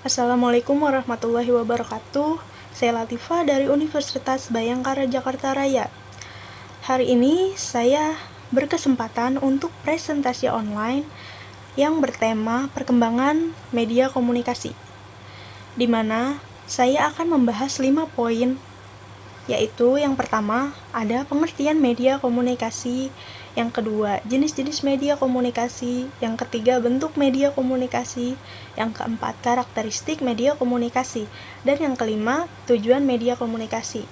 Assalamualaikum warahmatullahi wabarakatuh. Saya Latifah dari Universitas Bhayangkara Jakarta Raya. Hari ini saya berkesempatan untuk presentasi online yang bertema perkembangan media komunikasi, di mana saya akan membahas 5 poin, yaitu yang pertama ada pengertian media komunikasi, yang kedua jenis-jenis media komunikasi, yang ketiga bentuk media komunikasi, yang keempat karakteristik media komunikasi, dan yang kelima tujuan media komunikasi.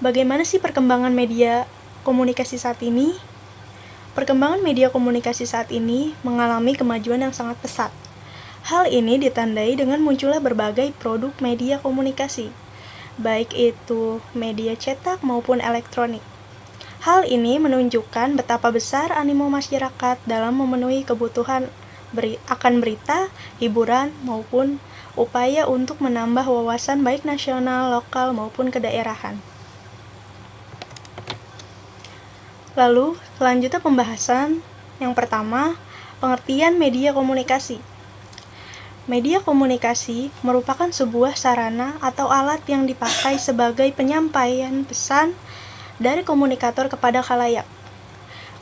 Bagaimana sih perkembangan media komunikasi saat ini? Perkembangan media komunikasi saat ini mengalami kemajuan yang sangat pesat. Hal ini ditandai dengan munculnya berbagai produk media komunikasi, baik itu media cetak maupun elektronik. Hal ini menunjukkan betapa besar animo masyarakat dalam memenuhi kebutuhan akan berita, hiburan, maupun upaya untuk menambah wawasan baik nasional, lokal, maupun kedaerahan. Lalu, selanjutnya pembahasan yang pertama, pengertian media komunikasi. Media komunikasi merupakan sebuah sarana atau alat yang dipakai sebagai penyampaian pesan dari komunikator kepada khalayak.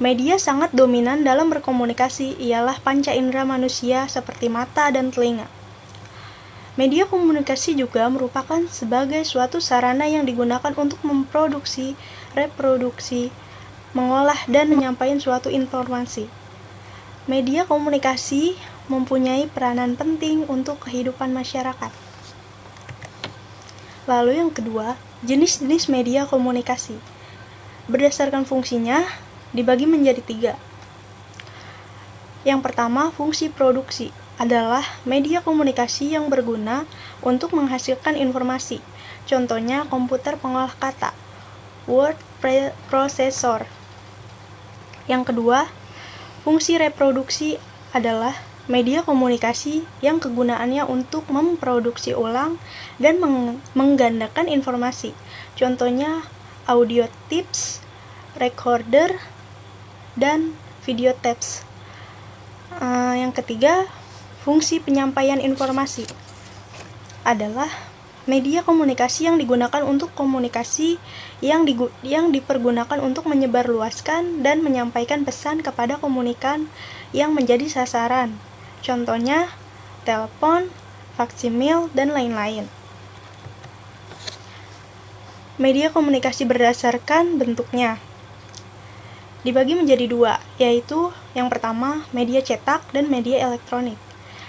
Media sangat dominan dalam berkomunikasi ialah panca indera manusia seperti mata dan telinga. Media komunikasi juga merupakan sebagai suatu sarana yang digunakan untuk memproduksi, reproduksi, mengolah, dan menyampaikan suatu informasi. Media komunikasi mempunyai peranan penting untuk kehidupan masyarakat. Lalu yang kedua, jenis-jenis media komunikasi. Berdasarkan fungsinya, dibagi menjadi 3. Yang pertama, fungsi produksi adalah media komunikasi yang berguna untuk menghasilkan informasi. Contohnya, komputer pengolah kata, word processor. Yang kedua, fungsi reproduksi adalah media komunikasi yang kegunaannya untuk memproduksi ulang dan menggandakan informasi. Contohnya audio tapes, recorder, dan video tapes. Yang ketiga, fungsi penyampaian informasi adalah media komunikasi yang digunakan untuk komunikasi yang dipergunakan untuk menyebarluaskan dan menyampaikan pesan kepada komunikan yang menjadi sasaran. Contohnya, telepon, faksimil, dan lain-lain. Media komunikasi berdasarkan bentuknya dibagi menjadi 2, yaitu yang pertama, media cetak dan media elektronik.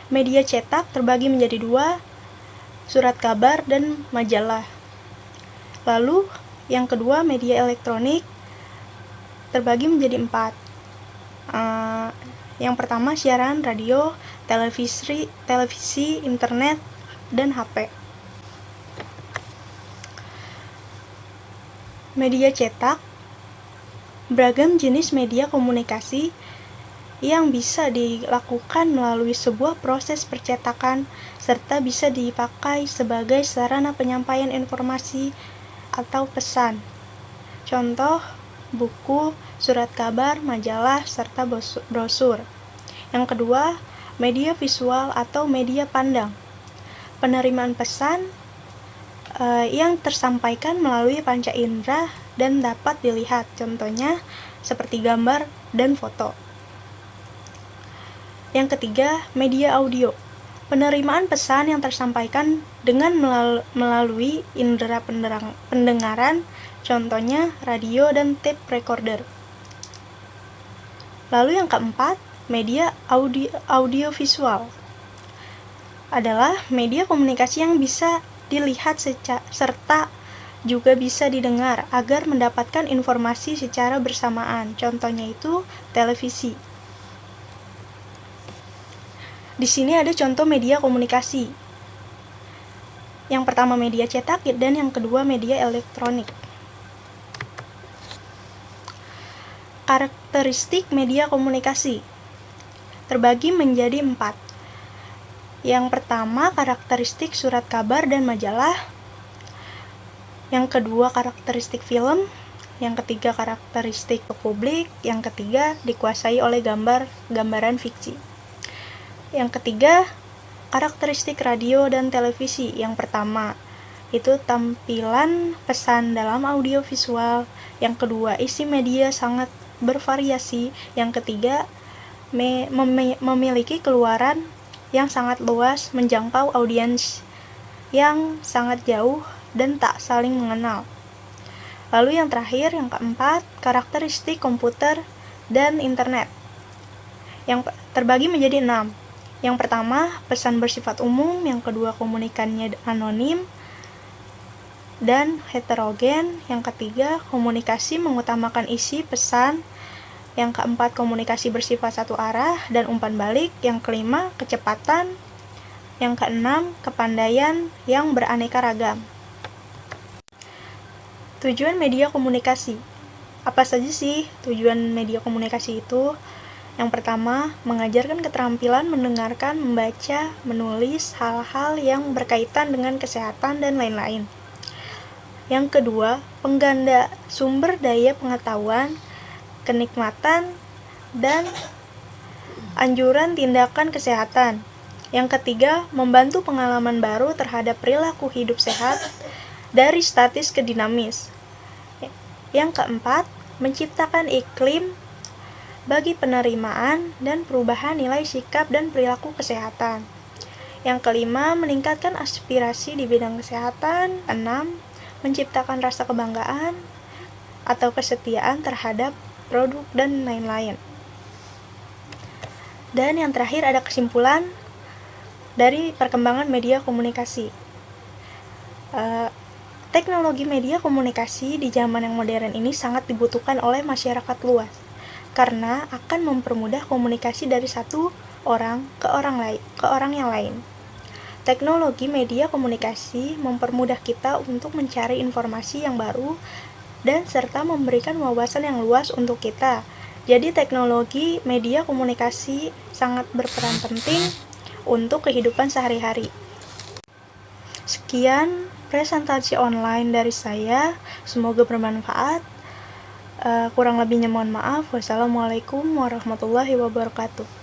Media cetak terbagi menjadi 2, surat kabar dan majalah. Lalu, yang kedua, media elektronik terbagi menjadi 4. Yang pertama, siaran radio, televisi, internet, dan HP. Media cetak beragam jenis media komunikasi yang bisa dilakukan melalui sebuah proses percetakan serta bisa dipakai sebagai sarana penyampaian informasi atau pesan. Contoh, buku, surat kabar, majalah, serta brosur. Yang kedua, media visual atau media pandang. Penerimaan pesan yang tersampaikan melalui panca indera dan dapat dilihat, contohnya seperti gambar dan foto. Yang ketiga, media audio. Penerimaan pesan yang tersampaikan dengan melalui indera pendengaran, contohnya radio dan tape recorder. Lalu yang keempat, media audiovisual adalah media komunikasi yang bisa dilihat serta juga bisa didengar agar mendapatkan informasi secara bersamaan. Contohnya itu televisi. Di sini ada contoh media komunikasi. Yang pertama media cetak dan yang kedua media elektronik. Karakteristik media komunikasi terbagi menjadi 4. Yang pertama, karakteristik surat kabar dan majalah. Yang kedua, karakteristik film. Yang ketiga, karakteristik publik. Yang ketiga, dikuasai oleh gambaran fiksi. Yang ketiga, karakteristik radio dan televisi. Yang pertama, itu tampilan pesan dalam audio visual. Yang kedua, isi media sangat bervariasi. Yang ketiga, memiliki keluaran yang sangat luas, menjangkau audiens yang sangat jauh dan tak saling mengenal. Lalu yang terakhir, yang keempat, karakteristik komputer dan internet. Yang terbagi menjadi 6. Yang pertama, pesan bersifat umum. Yang kedua, komunikannya anonim dan heterogen. Yang ketiga, komunikasi mengutamakan isi pesan. Yang keempat, komunikasi bersifat satu arah dan umpan balik. Yang kelima, kecepatan. Yang keenam, kepandaian yang beraneka ragam. Tujuan media komunikasi. Apa saja sih tujuan media komunikasi itu? Yang pertama, mengajarkan keterampilan mendengarkan, membaca, menulis hal-hal yang berkaitan dengan kesehatan dan lain-lain. Yang kedua, pengganda sumber daya pengetahuan, kenikmatan, dan anjuran tindakan kesehatan. Yang ketiga, membantu pengalaman baru terhadap perilaku hidup sehat dari statis ke dinamis. Yang keempat, menciptakan iklim bagi penerimaan dan perubahan nilai sikap dan perilaku kesehatan. Yang kelima, meningkatkan aspirasi di bidang kesehatan. 6. Menciptakan rasa kebanggaan atau kesetiaan terhadap produk dan lain-lain. Dan yang terakhir ada kesimpulan dari perkembangan media komunikasi. Teknologi media komunikasi di zaman yang modern ini sangat dibutuhkan oleh masyarakat luas karena akan mempermudah komunikasi dari satu orang ke orang yang lain. Teknologi media komunikasi mempermudah kita untuk mencari informasi yang baru dan serta memberikan wawasan yang luas untuk kita. Jadi teknologi media komunikasi sangat berperan penting untuk kehidupan sehari-hari. Sekian presentasi online dari saya, semoga bermanfaat. Kurang lebihnya mohon maaf. Wassalamualaikum warahmatullahi wabarakatuh.